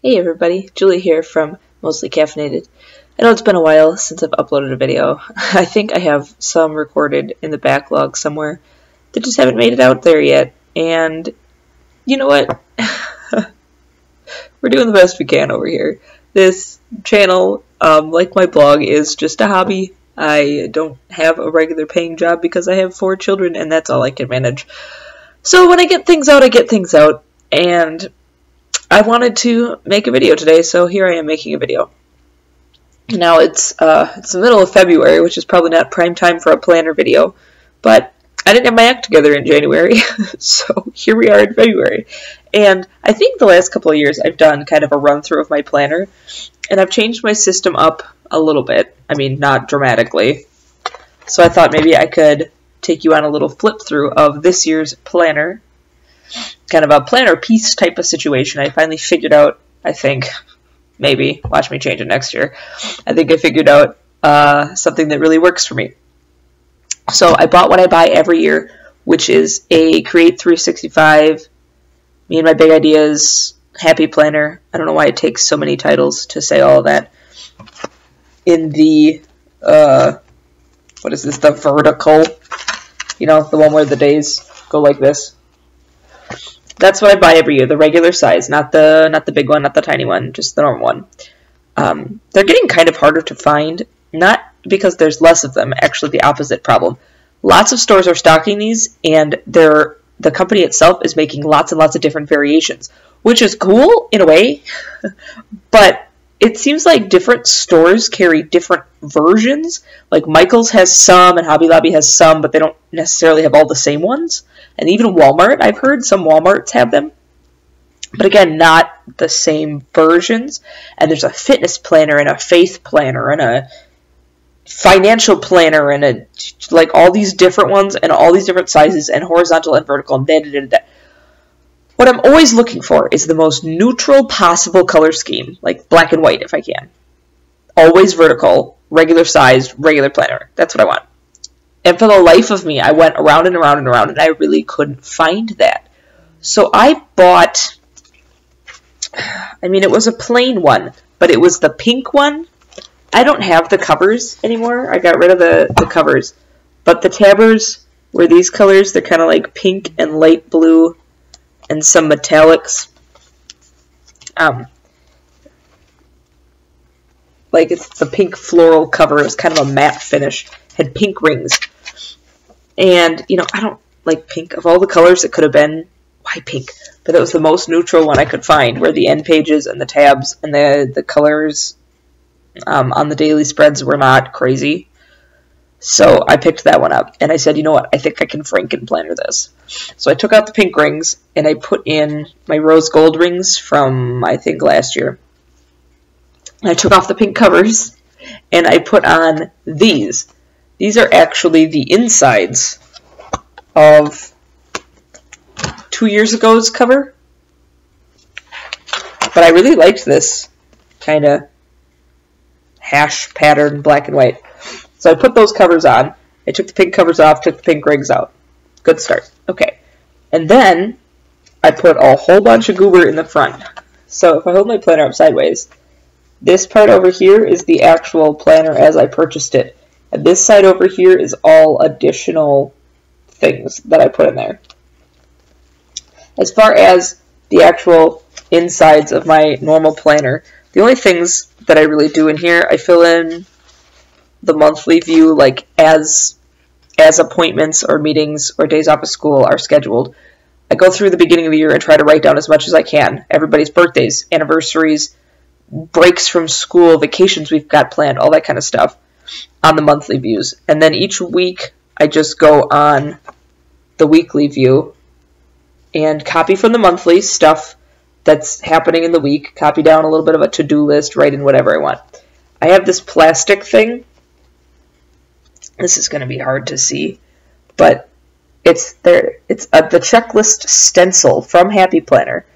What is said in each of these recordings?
Hey everybody, Julie here from Mostly Caffeinated. I know it's been a while since I've uploaded a video. I think I have some recorded in the backlog somewhere that just haven't made it out there yet. And you know what? We're doing the best we can over here. This channel, like my blog, is just a hobby. I don't have a regular paying job because I have 4 children and that's all I can manage. So when I get things out, I get things out. And I wanted to make a video today, so here I am making a video. Now it's the middle of February, which is probably not prime time for a planner video, but I didn't have my act together in January, so here we are in February. And I think the last couple of years I've done kind of a run through of my planner, and I've changed my system up a little bit. I mean, not dramatically. So I thought maybe I could take you on a little flip through of this year's planner. Kind of a planner piece type of situation. I finally figured out, I think, maybe, watch me change it next year, I think I figured out something that really works for me. So I bought what I buy every year, which is a Create 365, Me and My Big Ideas, Happy Planner. I don't know why it takes so many titles to say all of that. In the, what is this, the vertical, you know, the one where the days go like this. That's what I buy every year, the regular size, not the big one, not the tiny one, just the normal one. They're getting kind of harder to find, not because there's less of them, actually the opposite problem. Lots of stores are stocking these, and the company itself is making lots and lots of different variations, which is cool in a way, but it seems like different stores carry different versions. Like Michael's has some, and Hobby Lobby has some, but they don't necessarily have all the same ones. And even Walmart, I've heard some Walmarts have them. But again, not the same versions. And there's a fitness planner and a faith planner and a financial planner and like all these different ones and all these different sizes and horizontal and vertical and da-da-da-da. What I'm always looking for is the most neutral possible color scheme, like black and white if I can. Always vertical, regular size, regular planner. That's what I want. And for the life of me, I went around and around and around, and I really couldn't find that. So I bought, I mean, it was a plain one, but it was the pink one. I don't have the covers anymore. I got rid of the covers. But the tabbers were these colors. They're kind of like pink and light blue and some metallics. Like it's the pink floral cover. It's kind of a matte finish. Had pink rings. And, you know, I don't like pink. Of all the colors it could have been, why pink? But it was the most neutral one I could find, where the end pages and the tabs and the colors on the daily spreads were not crazy. So I picked that one up. And I said, you know what? I think I can Frankenplanner this. So I took out the pink rings, and I put in my rose gold rings from, I think, last year. And I took off the pink covers, and I put on these. These are actually the insides of 2 years ago's cover. But I really liked this kind of hash pattern, black and white. So I put those covers on. I took the pink covers off, took the pink rings out. Good start. Okay. And then I put a whole bunch of goober in the front. So if I hold my planner up sideways, this part over here is the actual planner as I purchased it. And this side over here is all additional things that I put in there. As far as the actual insides of my normal planner, the only things that I really do in here, I fill in the monthly view like as appointments or meetings or days off of school are scheduled. I go through the beginning of the year and try to write down as much as I can. Everybody's birthdays, anniversaries, breaks from school, vacations we've got planned, all that kind of stuff on the monthly views. And then each week I just go on the weekly view and copy from the monthly stuff that's happening in the week, copy down a little bit of a to-do list, write in whatever I want. I have this plastic thing. This is going to be hard to see, but it's there. It's the checklist stencil from Happy Planner.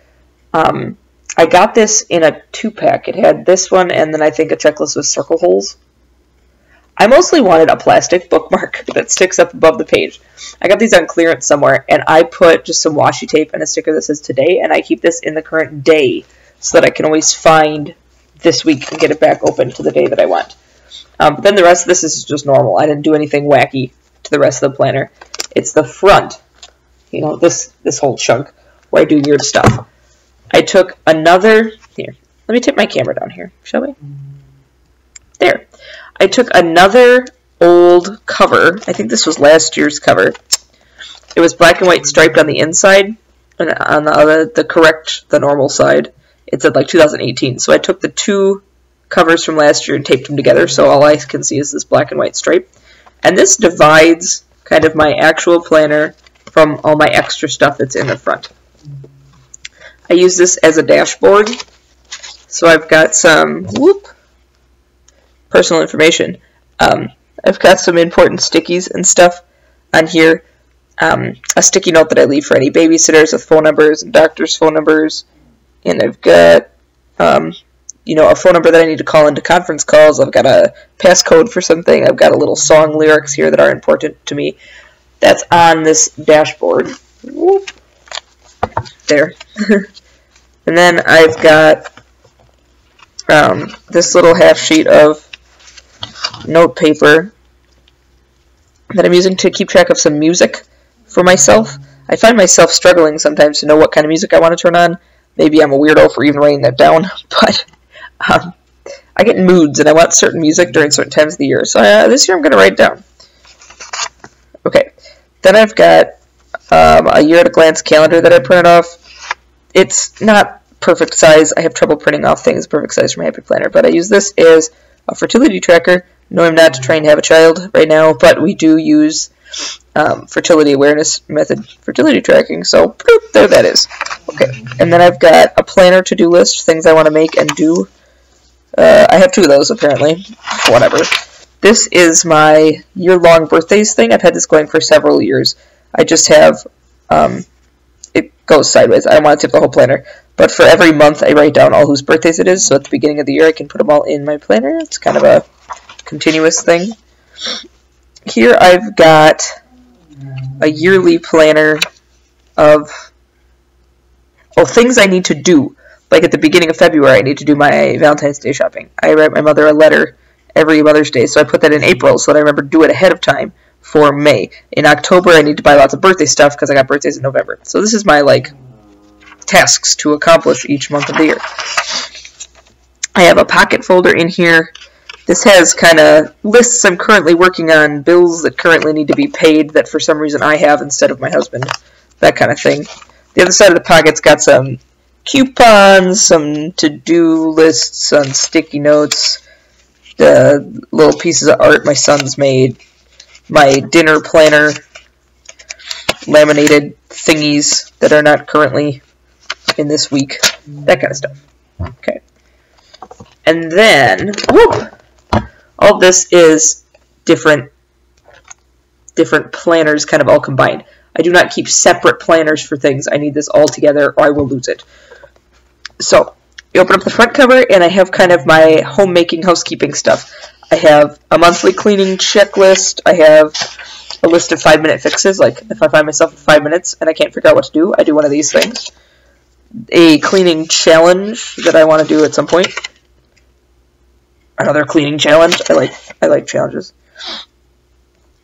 I got this in a 2-pack. It had this one and then I think a checklist with circle holes. I mostly wanted a plastic bookmark that sticks up above the page. I got these on clearance somewhere, and I put just some washi tape and a sticker that says today, and I keep this in the current day so that I can always find this week and get it back open to the day that I want. But then the rest of this is just normal. I didn't do anything wacky to the rest of the planner. It's the front, you know, this whole chunk where I do weird stuff. I took another, here, let me tip my camera down here, shall we? There. I took another old cover. I think this was last year's cover. It was black and white striped on the inside, and on the normal side, it said like 2018. So I took the two covers from last year and taped them together, so all I can see is this black and white stripe. And this divides kind of my actual planner from all my extra stuff that's in the front. I use this as a dashboard, so I've got some personal information. I've got some important stickies and stuff on here. A sticky note that I leave for any babysitters with phone numbers and doctors' phone numbers. And I've got, you know, a phone number that I need to call into conference calls. I've got a passcode for something. I've got a little song lyrics here that are important to me. That's on this dashboard. Whoop. There. And then I've got this little half sheet of note paper that I'm using to keep track of some music for myself. I find myself struggling sometimes to know what kind of music I want to turn on. Maybe I'm a weirdo for even writing that down, but I get moods and I want certain music during certain times of the year. So this year I'm going to write it down. Okay, then I've got a year at a glance calendar that I printed off. It's not perfect size. I have trouble printing off things perfect size for my Happy Planner, but I use this as a fertility tracker. No, I'm not trying to have a child right now, but we do use fertility awareness method fertility tracking, so bloop, there that is. Okay, and then I've got a planner to-do list, things I want to make and do. I have two of those, apparently. Whatever. This is my year-long birthdays thing. I've had this going for several years. I just have, it goes sideways. I don't want to tip the whole planner. But for every month, I write down all whose birthdays it is, so at the beginning of the year, I can put them all in my planner. It's kind of a continuous thing. Here I've got a yearly planner of things I need to do. Like at the beginning of February, I need to do my Valentine's Day shopping. I write my mother a letter every Mother's Day, so I put that in April so that I remember to do it ahead of time for May. In October, I need to buy lots of birthday stuff because I got birthdays in November. So this is my, like, tasks to accomplish each month of the year. I have a pocket folder in here. This has kind of lists I'm currently working on, bills that currently need to be paid that for some reason I have instead of my husband, that kind of thing. The other side of the pocket's got some coupons, some to-do lists on sticky notes, the little pieces of art my son's made, my dinner planner, laminated thingies that are not currently in this week, that kind of stuff. Okay. And then, whoop! All this is different planners kind of all combined. I do not keep separate planners for things. I need this all together or I will lose it. So, you open up the front cover and I have kind of my homemaking, housekeeping stuff. I have a monthly cleaning checklist. I have a list of 5-minute fixes. Like, if I find myself with 5 minutes and I can't figure out what to do, I do one of these things. A cleaning challenge that I want to do at some point. Another cleaning challenge. I like challenges.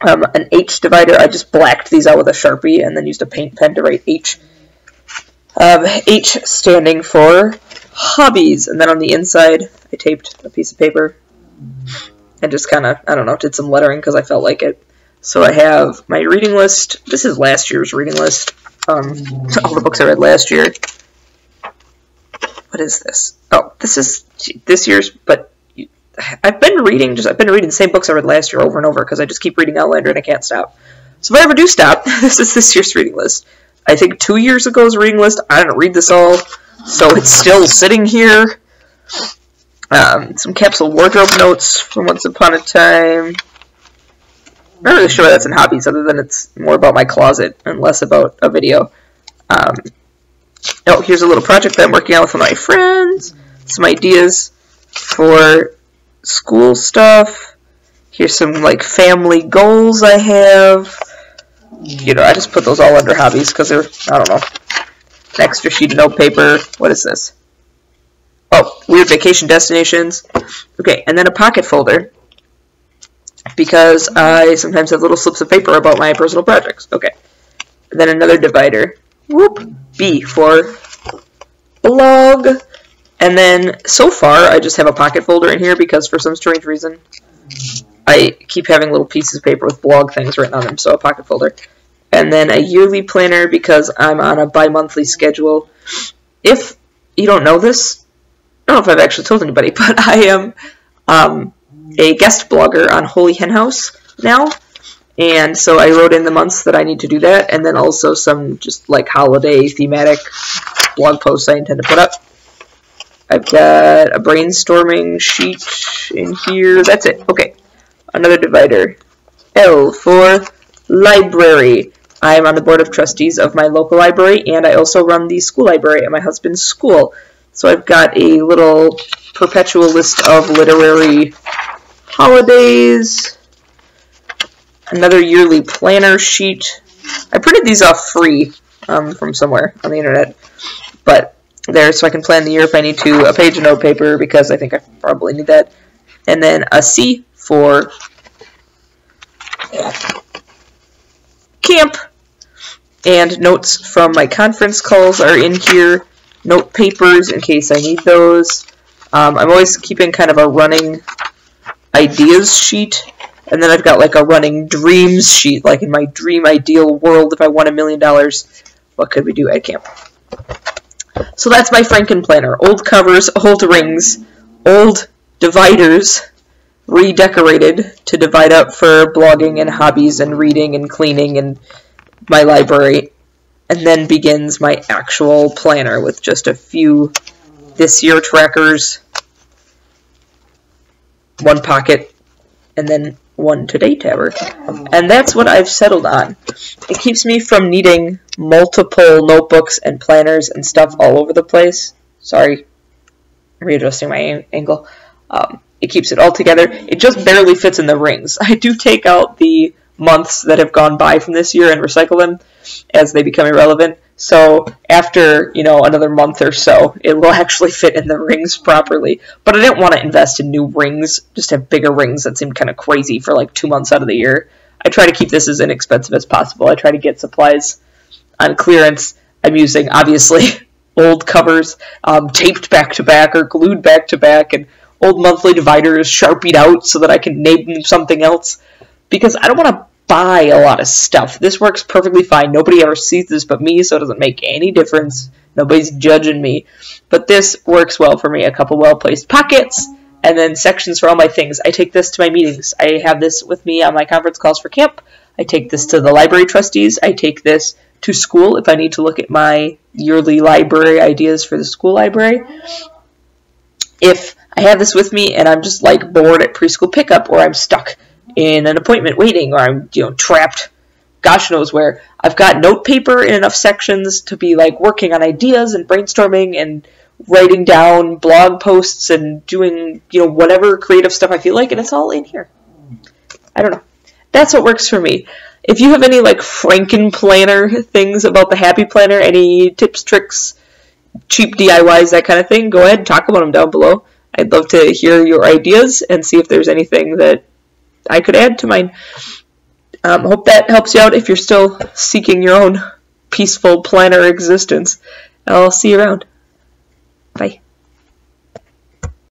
An H divider. I just blacked these out with a Sharpie and then used a paint pen to write H. H standing for hobbies. And then on the inside, I taped a piece of paper and just kind of, I don't know, did some lettering because I felt like it. So I have my reading list. This is last year's reading list. All the books I read last year. What is this? Oh, this is this year's, but I've been reading the same books I read last year over and over because I just keep reading Outlander and I can't stop. So if I ever do stop, this is this year's reading list. I think 2 years ago's reading list, I didn't read this all, so it's still sitting here. Some capsule wardrobe notes from Once Upon a Time. I'm not really sure why that's in hobbies, other than it's more about my closet and less about a video. Oh, here's a little project that I'm working on with my friends. Some ideas for school stuff. Here's some like family goals I have. You know, I just put those all under hobbies because they're, I don't know. An extra sheet of note paper. What is this? weird vacation destinations. Okay, and then a pocket folder, because I sometimes have little slips of paper about my personal projects. Okay, and then another divider. Whoop, B for blog. And then, so far, I just have a pocket folder in here because for some strange reason, I keep having little pieces of paper with blog things written on them, so a pocket folder. And then a yearly planner because I'm on a bi-monthly schedule. If you don't know this, I don't know if I've actually told anybody, but I am a guest blogger on Holy Hen House now. And so I wrote in the months that I need to do that, and then also some just like holiday thematic blog posts I intend to put up. I've got a brainstorming sheet in here. That's it. Okay. Another divider. L for library. I am on the board of trustees of my local library, and I also run the school library at my husband's school. So I've got a little perpetual list of literary holidays. Another yearly planner sheet. I printed these off free from somewhere on the internet, but there, so I can plan the year if I need to. A page of note paper because I think I probably need that. And then a C for camp. And notes from my conference calls are in here. Note papers in case I need those. I'm always keeping kind of a running ideas sheet. And then I've got like a running dreams sheet, like in my dream ideal world, if I won $1 million, what could we do at camp? So that's my Frankenplanner. Old covers, old rings, old dividers, redecorated to divide up for blogging and hobbies and reading and cleaning and my library. And then begins my actual planner with just a few this year trackers, one pocket, and then one today tabber. And that's what I've settled on. It keeps me from needing multiple notebooks and planners and stuff all over the place. Sorry, readjusting my angle. It keeps it all together. It just barely fits in the rings. I do take out the months that have gone by from this year and recycle them as they become irrelevant. So after, another month or so, it will actually fit in the rings properly. But I didn't want to invest in new rings, just have bigger rings that seemed kind of crazy for like 2 months out of the year. I try to keep this as inexpensive as possible. I try to get supplies on clearance. I'm using, obviously, old covers taped back to back or glued back to back, and old monthly dividers sharpied out so that I can name them something else. Because I don't want to buy a lot of stuff. This works perfectly fine. Nobody ever sees this but me, so it doesn't make any difference. Nobody's judging me. But this works well for me. A couple well-placed pockets, and then sections for all my things. I take this to my meetings. I have this with me on my conference calls for camp. I take this to the library trustees. I take this to school if I need to look at my yearly library ideas for the school library. If I have this with me and I'm just like bored at preschool pickup, or I'm stuck in an appointment waiting, or I'm trapped gosh knows where, I've got note paper in enough sections to be like working on ideas and brainstorming and writing down blog posts and doing whatever creative stuff I feel like, and it's all in here. I don't know. That's what works for me. If you have any like Frankenplanner things about the Happy Planner, any tips, tricks, cheap DIYs, that kind of thing, go ahead and talk about them down below. I'd love to hear your ideas and see if there's anything that I could add to mine. Hope that helps you out if you're still seeking your own peaceful planner existence. I'll see you around.